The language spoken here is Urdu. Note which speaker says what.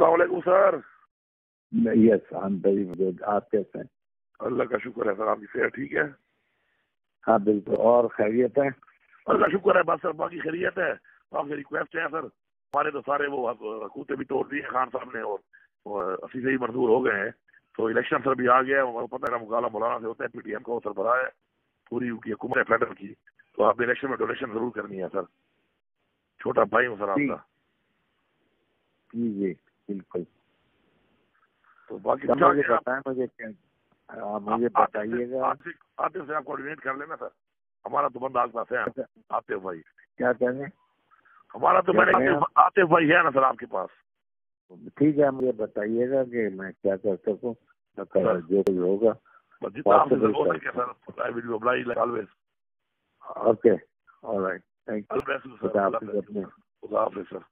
Speaker 1: السلام علیکم سر.
Speaker 2: یس آئی ایم ویری گڈ. آپ کیسے ہیں؟
Speaker 1: اللہ کا شکر ہے سر. آپ کی صحت ٹھیک ہے؟
Speaker 2: ہاں بالکل. اور خیریت ہے؟
Speaker 1: اللہ کا شکر ہے. بس سر باقی خیریت ہے. آپ سے ریکویسٹ ہے سر, ہمارے تو سارے وہ حکومتیں بھی توڑ دی ہیں خان صاحب نے, اور اسی سے ہی منظور ہو گئے ہیں. تو الیکشن سر بھی آ گیا ہے. پتہ ہے مقابلہ مولانا سے ہوتا ہے, پی ٹی ایم کا سربراہ ہے پوری ان کی حکومت ہے فیڈرل کی. تو آپ نے الیکشن میں ڈونیشن ضرور کرنی ہے سر. چھوٹا بھائی ہوں سر آپ کا.
Speaker 2: جی جی بالکل.
Speaker 1: تو باقی
Speaker 2: مجھے بتائیں, مجھے بتائیے گا.
Speaker 1: آتے سے آپ کوآرڈینیٹ کر لینا سر. ہمارا تو بندہ آپ پاس ہے, آتے بھائی.
Speaker 2: کیا کہہ رہے ہیں؟
Speaker 1: ہمارا تو میں نے آتے بھائی ہے نا سر آپ کے پاس.
Speaker 2: ٹھیک ہے, مجھے بتائیے گا کہ میں کیا کر سکوں. جو بھی ہوگا
Speaker 1: جتنا آپ سے ہو سکے سر. I will oblige like always.
Speaker 2: Okay, all right, thank you.
Speaker 1: خدا حافظ سر.